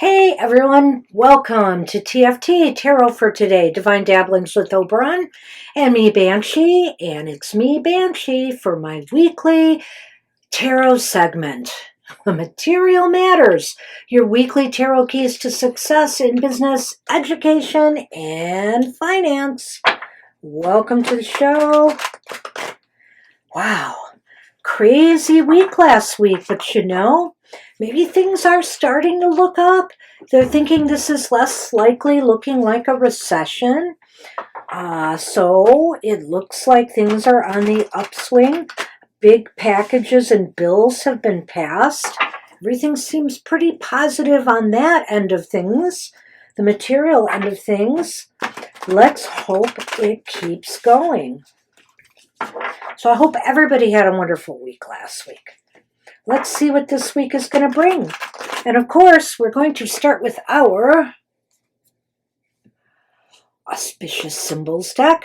Hey everyone, welcome to TFT Tarot for Today, Divine Dabblings with Oberon, and me Banshee, and it's me Banshee for my weekly tarot segment. Material Matters, your weekly tarot keys to success in business, education, and finance. Welcome to the show. Wow, crazy week last week, but maybe things are starting to look up. They're thinking this is less likely looking like a recession. So it looks like things are on the upswing. Big packages and bills have been passed. Everything seems pretty positive on that end of things, the material end of things. Let's hope it keeps going. So I hope everybody had a wonderful week last week. Let's see what this week is going to bring. And of course, we're going to start with our auspicious symbols deck.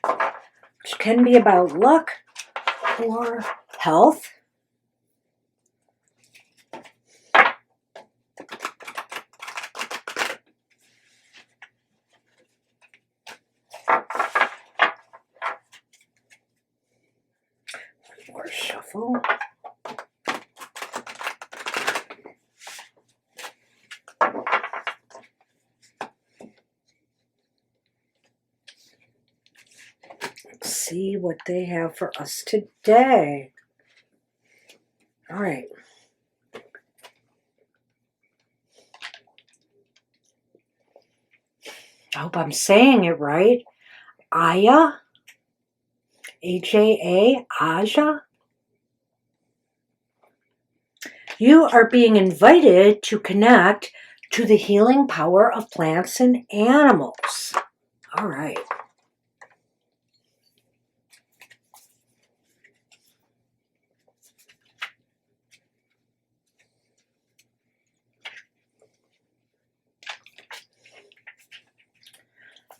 Which can be about luck or health. More shuffle. Let's see what they have for us today. All right. I hope I'm saying it right. Aya, Aja, Aja. You are being invited to connect to the healing power of plants and animals. All right.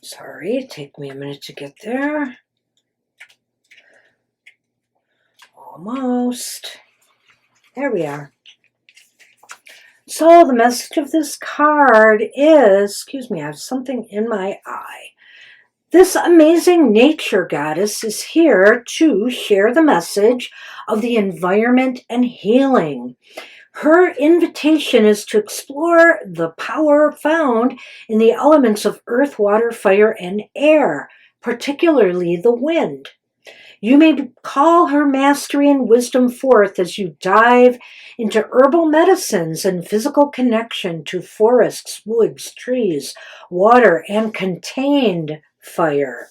Sorry, take me a minute to get there. Almost. There we are. So the message of this card is, excuse me, I have something in my eye. This amazing nature goddess is here to share the message of the environment and healing. Her invitation is to explore the power found in the elements of earth, water, fire, and air, particularly the wind. You may call her mastery and wisdom forth as you dive into herbal medicines and physical connection to forests, woods, trees, water, and contained fire.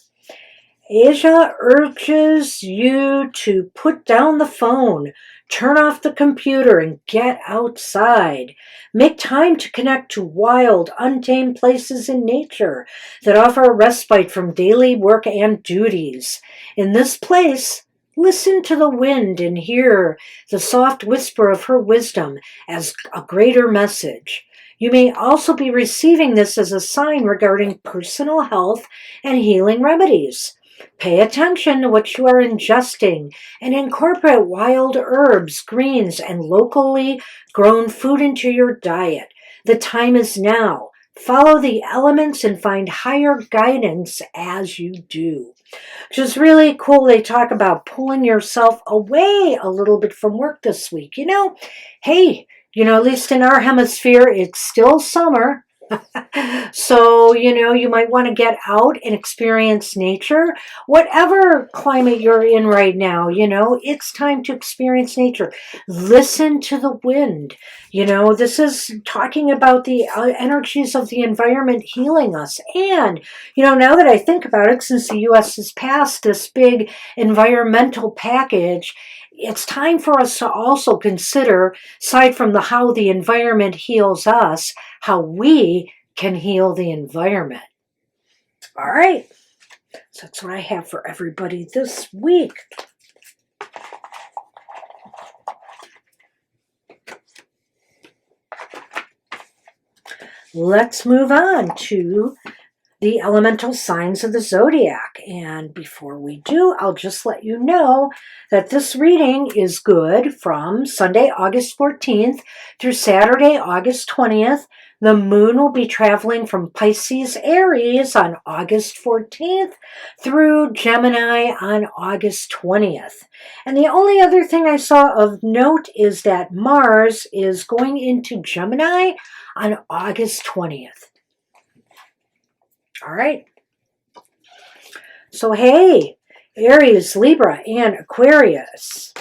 Aja urges you to put down the phone, turn off the computer, and get outside. Make time to connect to wild, untamed places in nature that offer a respite from daily work and duties. In this place, listen to the wind and hear the soft whisper of her wisdom as a greater message. You may also be receiving this as a sign regarding personal health and healing remedies. Pay attention to what you are ingesting and incorporate wild herbs, greens, and locally grown food into your diet. The time is now. Follow the elements and find higher guidance as you do. Which is really cool. They talk about pulling yourself away a little bit from work this week. Hey, at least in our hemisphere, it's still summer. So, you might want to get out and experience nature. Whatever climate you're in right now, it's time to experience nature. Listen to the wind. This is talking about the energies of the environment healing us. And, now that I think about it, since the U.S. has passed this big environmental package, it's time for us to also consider, aside from how the environment heals us, how we can heal the environment. All right. So that's what I have for everybody this week. Let's move on to the elemental signs of the zodiac. And before we do, I'll just let you know that this reading is good from Sunday, August 14th through Saturday, August 20th. The moon will be traveling from Pisces, Aries on August 14th through Gemini on August 20th. And the only other thing I saw of note is that Mars is going into Gemini on August 20th. All right. So, hey, Aries, Libra, and Aquarius.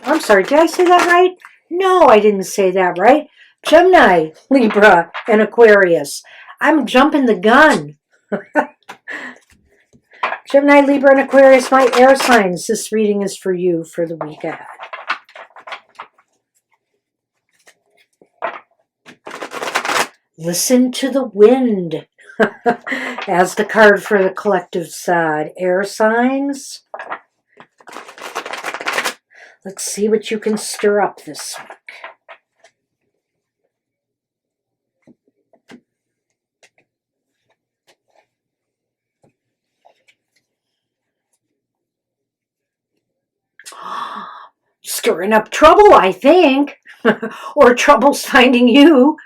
I'm sorry, did I say that right? No, I didn't say that right. Gemini, Libra, and Aquarius. I'm jumping the gun. Gemini, Libra, and Aquarius, my air signs. This reading is for you for the week ahead. Listen to the wind. As the card for the collective side. Air signs. Let's see what you can stir up this week. Stirring up trouble, I think. Or trouble's finding you.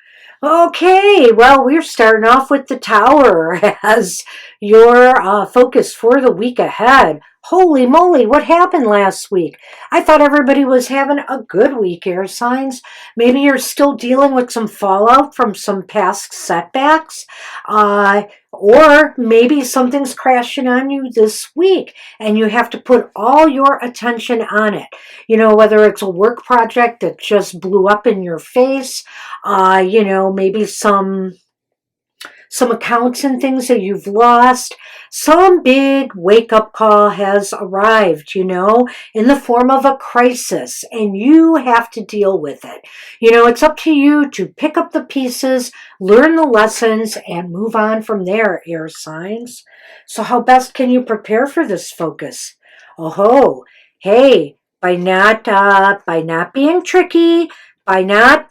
Okay, well, we're starting off with the Tower as your focus for the week ahead. Holy moly, what happened last week? I thought everybody was having a good week, air signs. Maybe you're still dealing with some fallout from some past setbacks. Or maybe something's crashing on you this week and you have to put all your attention on it. You know, whether it's a work project that just blew up in your face, maybe some accounts and things that you've lost. Some big wake-up call has arrived, in the form of a crisis, and you have to deal with it. It's up to you to pick up the pieces, learn the lessons, and move on from there, air signs. So how best can you prepare for this focus? Hey, by not being tricky, by not,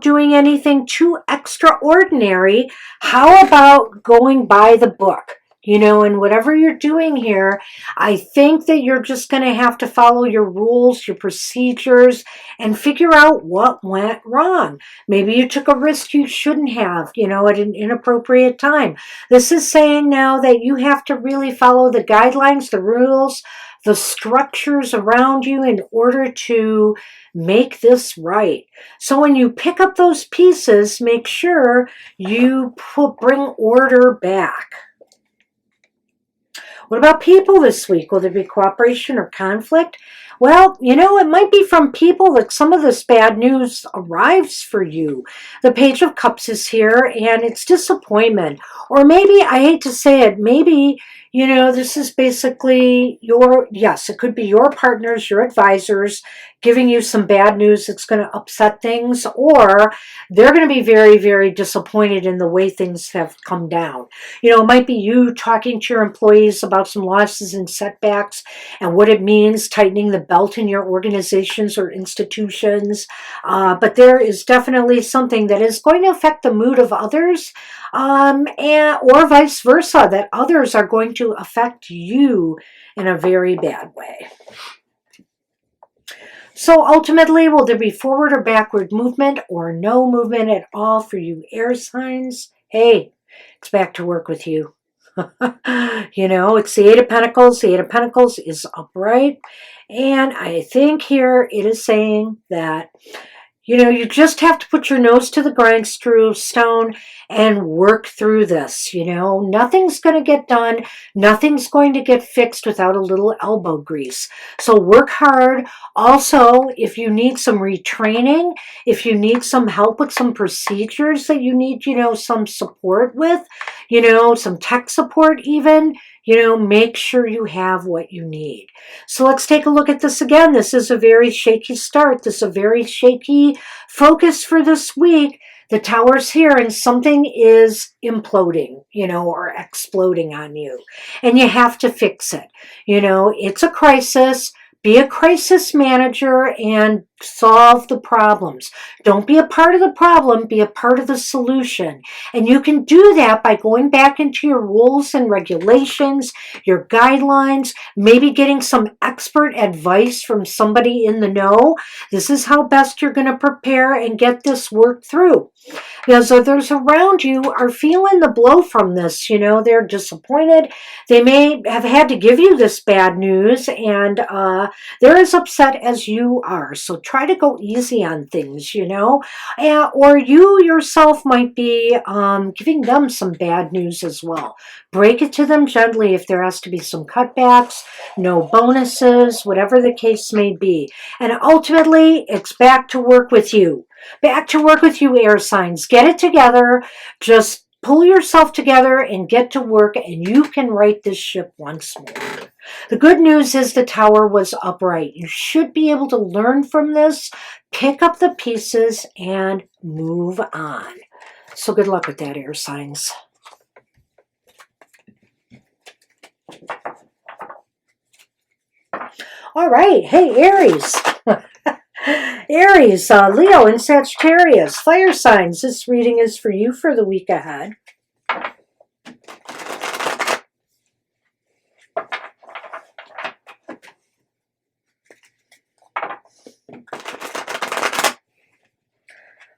doing anything too extraordinary, how about going by the book? And whatever you're doing here, I think that you're just going to have to follow your rules, your procedures, and figure out what went wrong. Maybe you took a risk you shouldn't have, at an inappropriate time. This is saying now that you have to really follow the guidelines, the rules, the structures around you in order to make this right. So when you pick up those pieces, make sure you bring order back. What about people this week? Will there be cooperation or conflict? Well, it might be from people that some of this bad news arrives for you. The Page of Cups is here, and it's disappointment. Or maybe, I hate to say it, maybe, this is basically it could be your partners, your advisors, giving you some bad news that's going to upset things, or they're going to be very, very disappointed in the way things have come down. It might be you talking to your employees about some losses and setbacks and what it means, tightening the belt in your organizations or institutions. But there is definitely something that is going to affect the mood of others, or vice versa, that others are going to affect you in a very bad way. So ultimately, will there be forward or backward movement or no movement at all for you air signs? Hey, it's back to work with you. It's the Eight of Pentacles. The Eight of Pentacles is upright. And I think here it is saying that, you just have to put your nose to the grindstone and work through this. Nothing's going to get done. Nothing's going to get fixed without a little elbow grease. So work hard. Also, if you need some retraining, if you need some help with some procedures that you need, some support with, some tech support even, make sure you have what you need. So let's take a look at this again. This is a very shaky start. This is a very shaky focus for this week. The Tower's here and something is imploding, or exploding on you. And you have to fix it. It's a crisis, Be a crisis manager and solve the problems. Don't be a part of the problem, be a part of the solution. And you can do that by going back into your rules and regulations, your guidelines, maybe getting some expert advice from somebody in the know. This is how best you're going to prepare and get this work through. Because others around you are feeling the blow from this. They're disappointed. They may have had to give you this bad news, and they're as upset as you are. So try to go easy on things, or you yourself might be giving them some bad news as well. Break it to them gently if there has to be some cutbacks, no bonuses, whatever the case may be. And ultimately, it's back to work with you. Back to work with you, air signs. Get it together. Just pull yourself together and get to work, and you can right this ship once more. The good news is the tower was upright. You should be able to learn from this, pick up the pieces, and move on. So good luck with that, air signs. All right. Hey, Aries. Aries, Leo, and Sagittarius, fire signs. This reading is for you for the week ahead.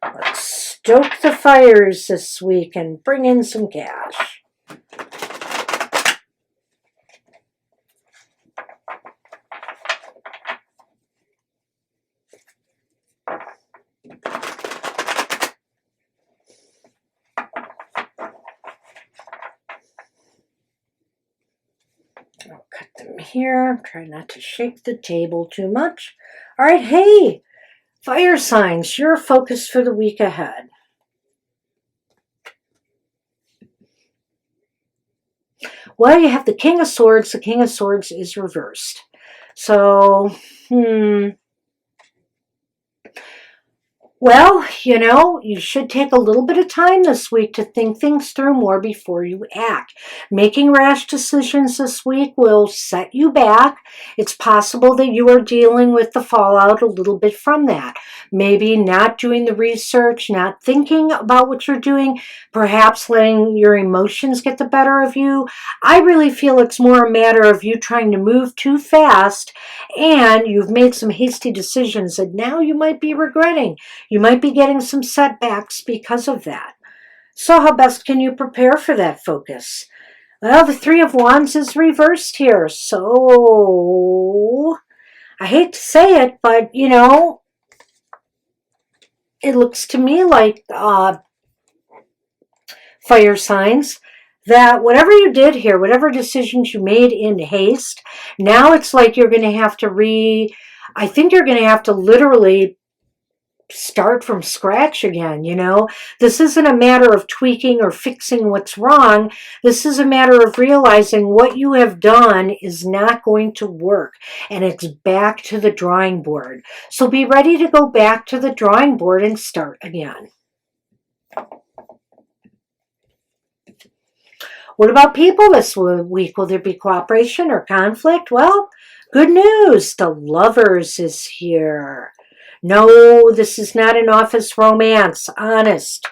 Let's stoke the fires this week and bring in some cash. I'll cut them here. Try not to shake the table too much. All right, hey, fire signs, your focus for the week ahead. Well, you have the King of Swords. The King of Swords is reversed. So, well, you should take a little bit of time this week to think things through more before you act. Making rash decisions this week will set you back. It's possible that you are dealing with the fallout a little bit from that. Maybe not doing the research, not thinking about what you're doing, perhaps letting your emotions get the better of you. I really feel it's more a matter of you trying to move too fast, and you've made some hasty decisions that now you might be regretting. You might be getting some setbacks because of that. So how best can you prepare for that focus? Well, the Three of Wands is reversed here. So I hate to say it, but it looks to me like fire signs that whatever you did here, whatever decisions you made in haste, now it's like you're going to have to I think you're going to have to literally start from scratch again. This isn't a matter of tweaking or fixing what's wrong. This is a matter of realizing what you have done is not going to work, and it's back to the drawing board. So be ready to go back to the drawing board and start again. What about people this week? Will there be cooperation or conflict? Well, good news. The Lovers is here. No, this is not an office romance. Honest.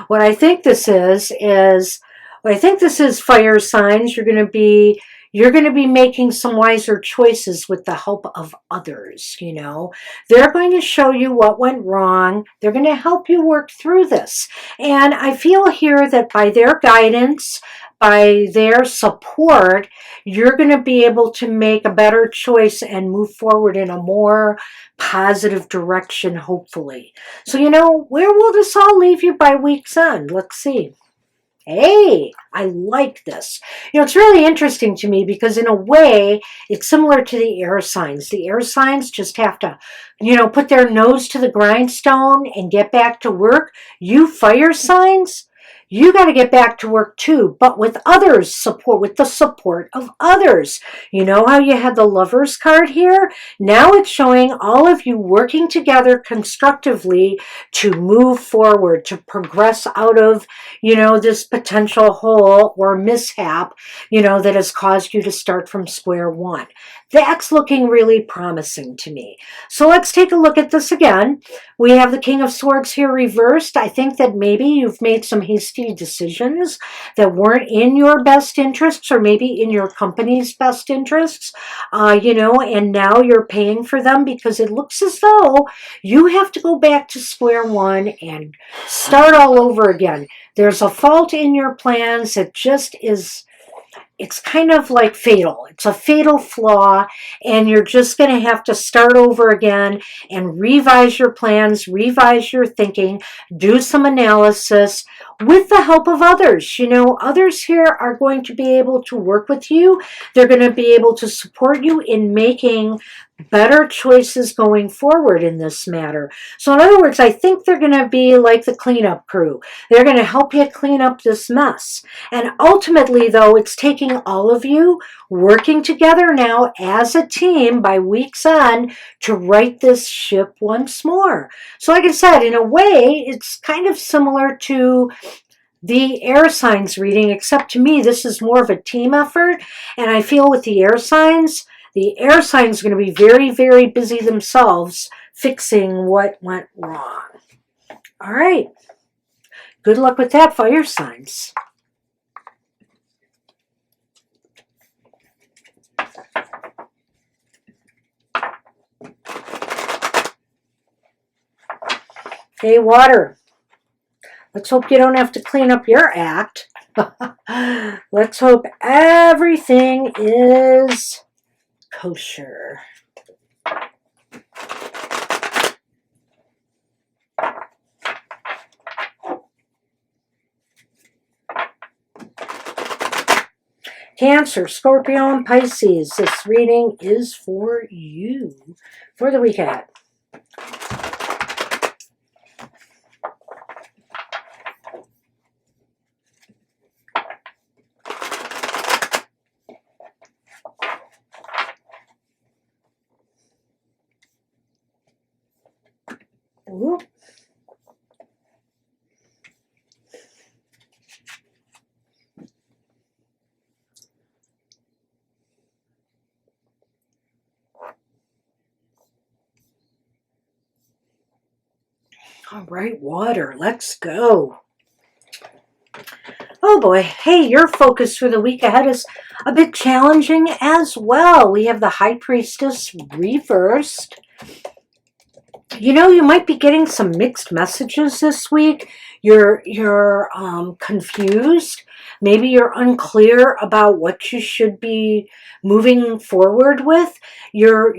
What I think this is fire signs. You're going to be making some wiser choices with the help of others. They're going to show you what went wrong. They're going to help you work through this. And I feel here that by their guidance, by their support, you're going to be able to make a better choice and move forward in a more positive direction, hopefully. So, where will this all leave you by week's end? Let's see. Hey, I like this. It's really interesting to me because in a way, it's similar to the air signs. The air signs just have to, put their nose to the grindstone and get back to work. You fire signs, You got to get back to work too, but with others' support, with the support of others. You know how you had the Lovers card here? Now it's showing all of you working together constructively to move forward, to progress out of, this potential hole or mishap, that has caused you to start from square one. That's looking really promising to me. So let's take a look at this again. We have the King of Swords here reversed. I think that maybe you've made some hasty decisions that weren't in your best interests or maybe in your company's best interests, and now you're paying for them because it looks as though you have to go back to square one and start all over again. There's a fault in your plans that just is, it's kind of like fatal. It's a fatal flaw, and you're just going to have to start over again and revise your plans, revise your thinking, do some analysis with the help of others. Others here are going to be able to work with you. They're going to be able to support you in making better choices going forward in this matter. So in other words, I think they're going to be like the cleanup crew. They're going to help you clean up this mess. And ultimately, though, it's taking all of you working together now as a team by week's end to right this ship once more. So like I said, in a way, it's kind of similar to the air signs reading, except to me, this is more of a team effort. And I feel with the air signs are going to be very, very busy themselves fixing what went wrong. All right. Good luck with that, fire signs. Okay, water. Let's hope you don't have to clean up your act. Let's hope everything is kosher. Cancer, Scorpio, and Pisces. This reading is for you for the week ahead. Ooh. All right, water, let's go. Oh boy, hey, your focus for the week ahead is a bit challenging as well. We have the High Priestess reversed. You might be getting some mixed messages this week. You're confused. Maybe you're unclear about what you should be moving forward with. You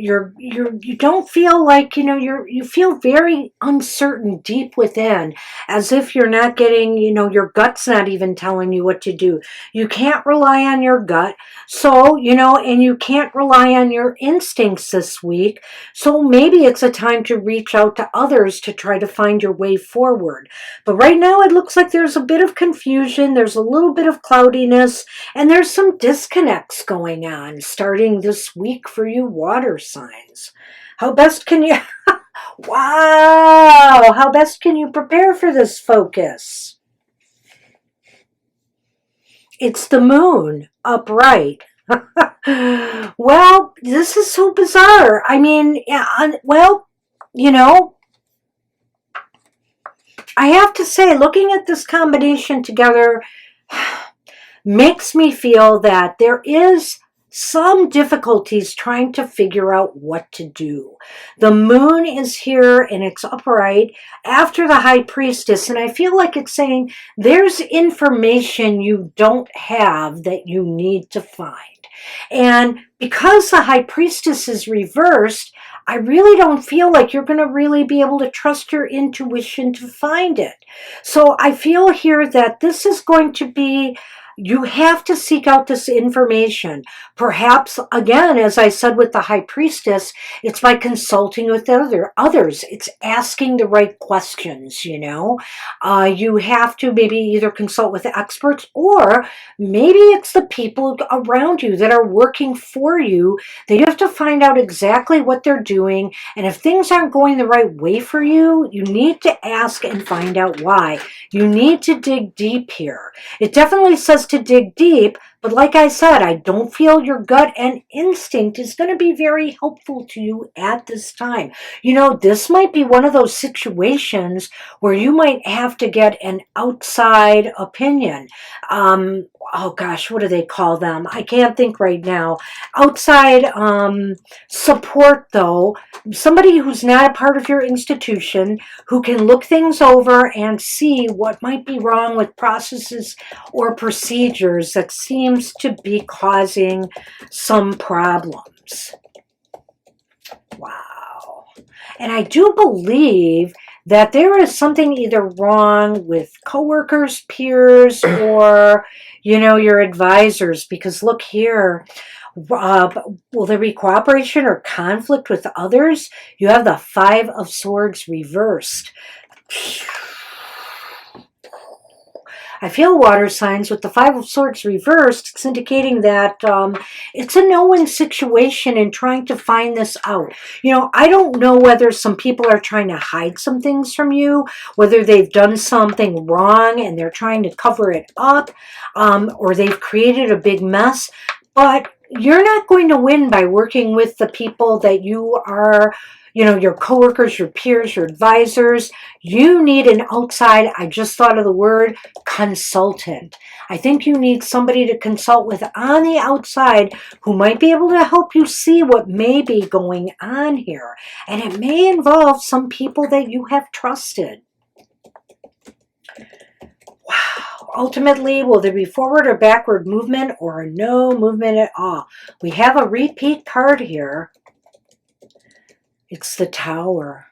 don't feel like, you feel very uncertain deep within, as if you're not getting, your gut's not even telling you what to do. You can't rely on your gut. So, and you can't rely on your instincts this week. So maybe it's a time to reach out to others to try to find your way forward. But right now it looks like there's a bit of confusion, there's a little bit of cloudiness, and there's some disconnects going on starting this week for you water signs. How best can you... Wow! How best can you prepare for this focus? It's the moon upright. Well, this is so bizarre. I mean, I have to say, looking at this combination together makes me feel that there is some difficulties trying to figure out what to do. The moon is here and it's upright after the High Priestess, and I feel like it's saying there's information you don't have that you need to find. And because the High Priestess is reversed, I really don't feel like you're going to really be able to trust your intuition to find it. So I feel here that this is going to be, you have to seek out this information. Perhaps, again, as I said with the High Priestess, it's by consulting with others. It's asking the right questions, you know. You have to maybe either consult with experts, or maybe it's the people around you that are working for you that you have to find out exactly what they're doing. And if things aren't going the right way for you, you need to ask and find out why. You need to dig deep here. It definitely says to dig deep, but like I said, I don't feel your gut and instinct is going to be very helpful to you at this time. You know, this might be one of those situations where you might have to get an outside opinion. Oh gosh, what do they call them? I can't think right now. Outside support, though. Somebody who's not a part of your institution, who can look things over and see what might be wrong with processes or procedures that seems to be causing some problems. Wow. And I do believe that there is something either wrong with coworkers, peers, or, you know, your advisors, because look here. Will there be cooperation or conflict with others? You have the Five of Swords reversed. I feel water signs with the Five of Swords reversed. It's indicating that it's a no-win situation in trying to find this out. You know, I don't know whether some people are trying to hide some things from you, whether they've done something wrong and they're trying to cover it up, or they've created a big mess. But you're not going to win by working with the people that you are, you know, your coworkers, your peers, your advisors. You need an outside, I just thought of the word, consultant. I think you need somebody to consult with on the outside who might be able to help you see what may be going on here. And it may involve some people that you have trusted. Wow. Ultimately, will there be forward or backward movement, or no movement at all? We have a repeat card here. It's the Tower.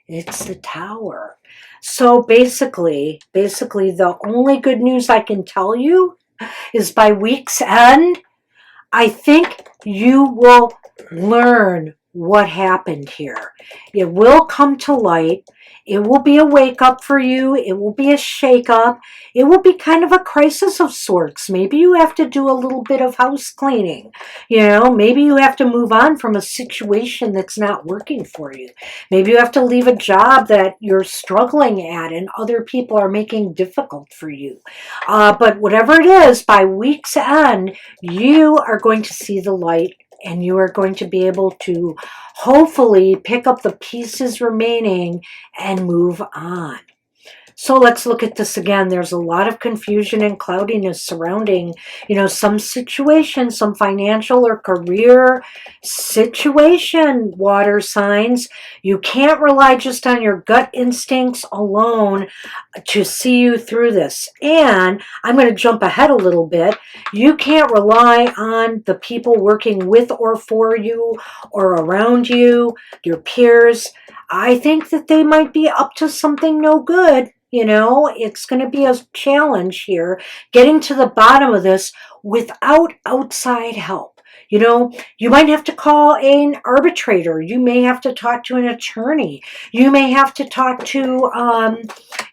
It's the Tower. So basically, the only good news I can tell you is by week's end, I think you will learn what happened here. It will come to light. It will be a wake-up for you. It will be a shake-up. It will be kind of a crisis of sorts. Maybe you have to do a little bit of house cleaning. You know, maybe you have to move on from a situation that's not working for you. Maybe you have to leave a job that you're struggling at and other people are making difficult for you. But whatever it is, by week's end, you are going to see the light, and you are going to be able to hopefully pick up the pieces remaining and move on. So let's look at this again. There's a lot of confusion and cloudiness surrounding, you know, some situation, some financial or career situation, water signs. You can't rely just on your gut instincts alone to see you through this. And I'm going to jump ahead a little bit. You can't rely on the people working with or for you or around you, your peers. I think that they might be up to something no good. You know, it's going to be a challenge here, getting to the bottom of this without outside help. You know, you might have to call an arbitrator. You may have to talk to an attorney. You may have to talk to,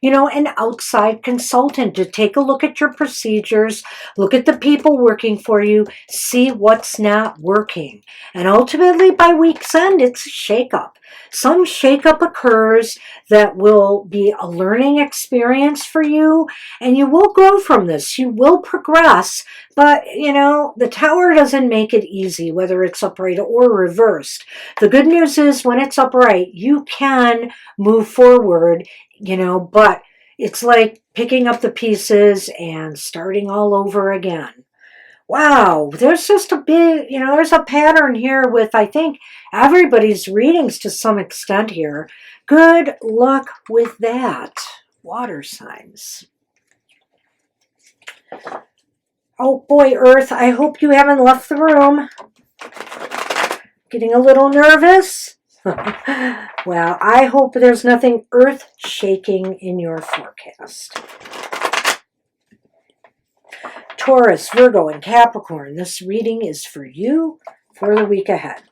you know, an outside consultant to take a look at your procedures, look at the people working for you, see what's not working. And ultimately, by week's end, it's a shakeup. Some shakeup occurs that will be a learning experience for you, and you will grow from this. You will progress, but, you know, the Tower doesn't make it easy, whether it's upright or reversed. The good news is when it's upright, you can move forward, you know, but it's like picking up the pieces and starting all over again. Wow, there's just a big, you know, there's a pattern here with, I think, everybody's readings to some extent here. Good luck with that. Water signs. Oh boy, Earth, I hope you haven't left the room. Getting a little nervous? Well, I hope there's nothing earth-shaking in your forecast. Taurus, Virgo, and Capricorn. This reading is for you for the week ahead.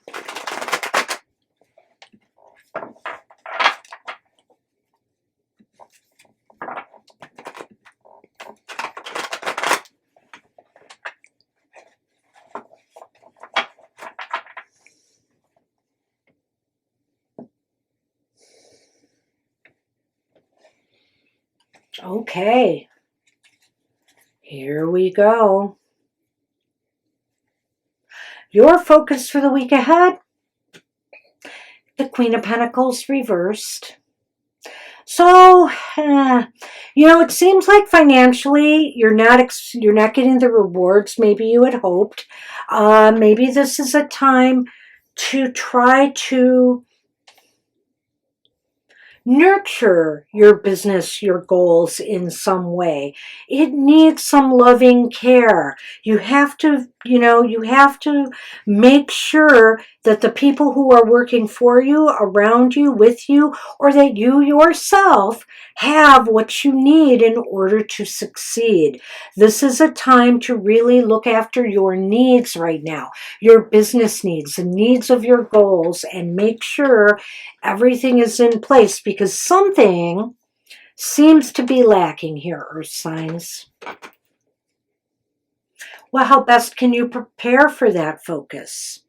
Okay, here we go. Your focus for the week ahead, the Queen of Pentacles reversed. So, it seems like financially you're not getting the rewards maybe you had hoped. Maybe this is a time to try to nurture your business, your goals in some way. It needs some loving care. You have to make sure that the people who are working for you, around you, with you, or that you yourself have what you need in order to succeed. This is a time to really look after your needs right now, your business needs, the needs of your goals, and make sure everything is in place, because something seems to be lacking here, Earth signs. Well, how best can you prepare for that focus?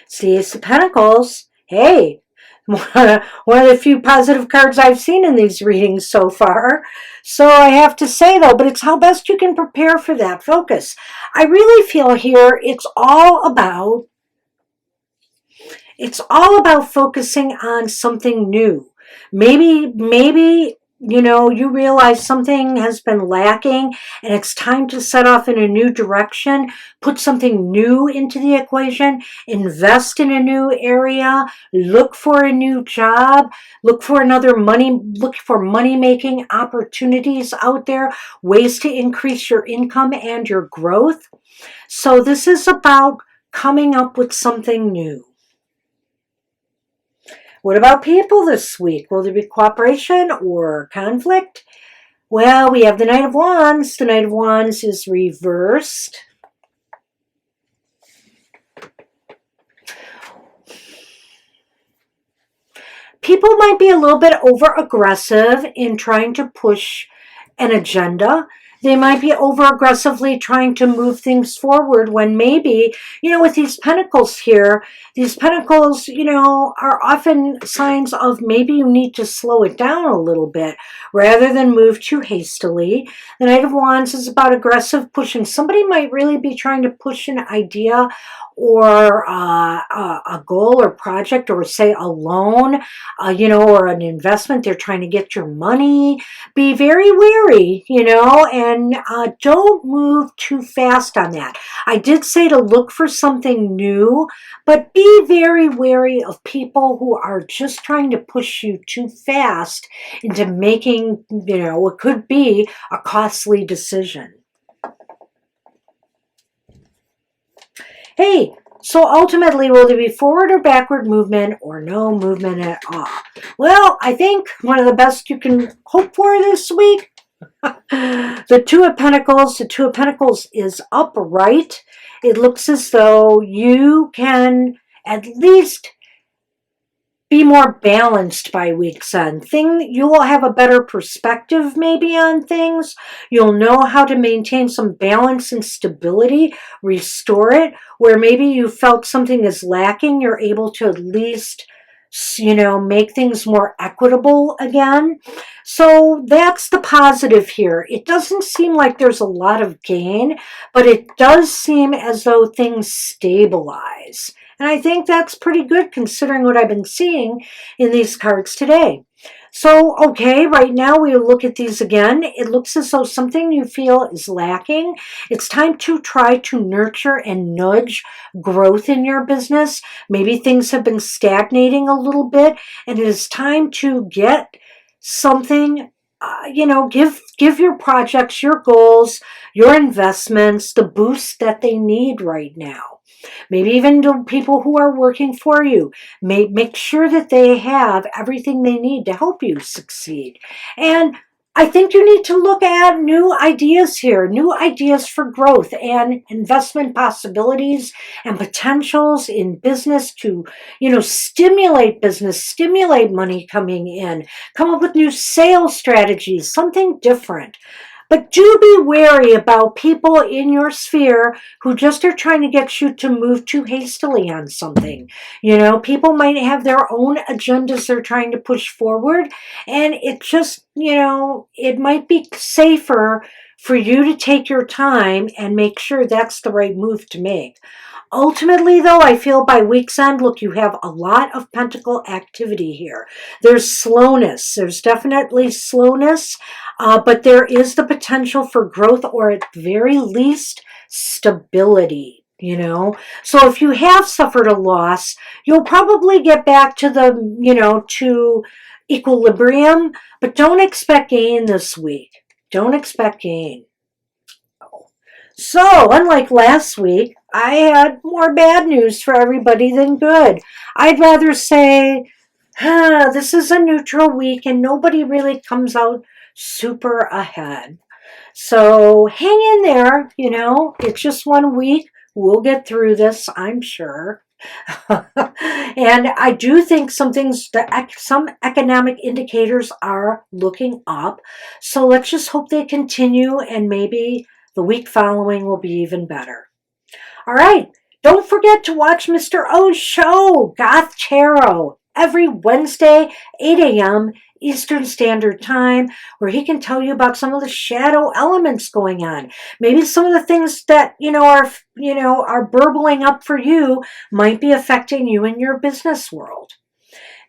See, Ace of Pentacles. Hey, one of the few positive cards I've seen in these readings so far. So I have to say, though, but it's how best you can prepare for that focus. I really feel here it's all about focusing on something new. Maybe you realize something has been lacking and it's time to set off in a new direction, put something new into the equation, invest in a new area, look for a new job, look for money-making opportunities out there, ways to increase your income and your growth. So this is about coming up with something new. What about people this week? Will there be cooperation or conflict? Well, we have the Knight of Wands. The Knight of Wands is reversed. People might be a little bit over-aggressive in trying to push an agenda. They might be over-aggressively trying to move things forward when maybe, with these pentacles here, these pentacles, are often signs of maybe you need to slow it down a little bit rather than move too hastily. The Knight of Wands is about aggressive pushing. Somebody might really be trying to push an idea or a goal or project, or say a loan, or an investment. They're trying to get your money. Be very wary, and don't move too fast on that. I did say to look for something new, but be very wary of people who are just trying to push you too fast into making, what could be a costly decision. Hey, so ultimately, will there be forward or backward movement or no movement at all? Well, I think one of the best you can hope for this week, the Two of Pentacles. The Two of Pentacles is upright. It looks as though you can at least be more balanced by week's end. You will have a better perspective maybe on things. You'll know how to maintain some balance and stability, restore it. Where maybe you felt something is lacking, you're able to at least, make things more equitable again. So that's the positive here. It doesn't seem like there's a lot of gain, but it does seem as though things stabilize. And I think that's pretty good considering what I've been seeing in these cards today. So, okay, right now we look at these again. It looks as though something you feel is lacking. It's time to try to nurture and nudge growth in your business. Maybe things have been stagnating a little bit, and it is time to get something, give your projects, your goals, your investments the boost that they need right now. Maybe even the people who are working for you. Make sure that they have everything they need to help you succeed. And I think you need to look at new ideas here, new ideas for growth and investment possibilities and potentials in business to, stimulate business, stimulate money coming in, come up with new sales strategies, something different. But do be wary about people in your sphere who just are trying to get you to move too hastily on something. People might have their own agendas they're trying to push forward, and it just, it might be safer for you to take your time and make sure that's the right move to make. Ultimately, though, I feel by week's end, look, you have a lot of pentacle activity here. There's slowness. There's definitely slowness, but there is the potential for growth, or at the very least, stability. So if you have suffered a loss, you'll probably get back to to equilibrium, but don't expect gain this week. Don't expect gain. So, unlike last week, I had more bad news for everybody than good. I'd rather say, this is a neutral week and nobody really comes out super ahead. So, hang in there, it's just 1 week. We'll get through this, I'm sure. And I do think some economic indicators are looking up. So let's just hope they continue, and maybe the week following will be even better. All right. Don't forget to watch Mr. O's show, Goth Tarot, every Wednesday, 8 a.m. Eastern Standard Time, where he can tell you about some of the shadow elements going on. Maybe some of the things that, are burbling up for you might be affecting you in your business world.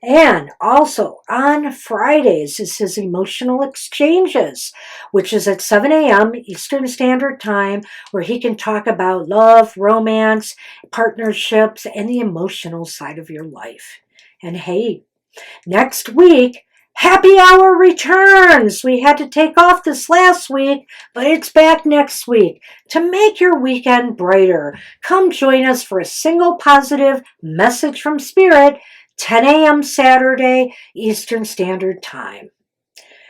And also on Fridays is his Emotional Exchanges, which is at 7 a.m. Eastern Standard Time, where he can talk about love, romance, partnerships, and the emotional side of your life. And hey, next week, Happy Hour returns. We had to take off this last week, but it's back next week to make your weekend brighter. Come join us for a single positive message from Spirit, 10 a.m. Saturday, Eastern Standard Time.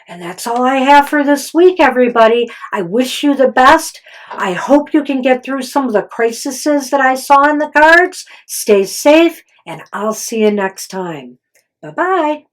And that's all I have for this week, everybody. I wish you the best. I hope you can get through some of the crises that I saw in the cards. Stay safe, and I'll see you next time. Bye-bye.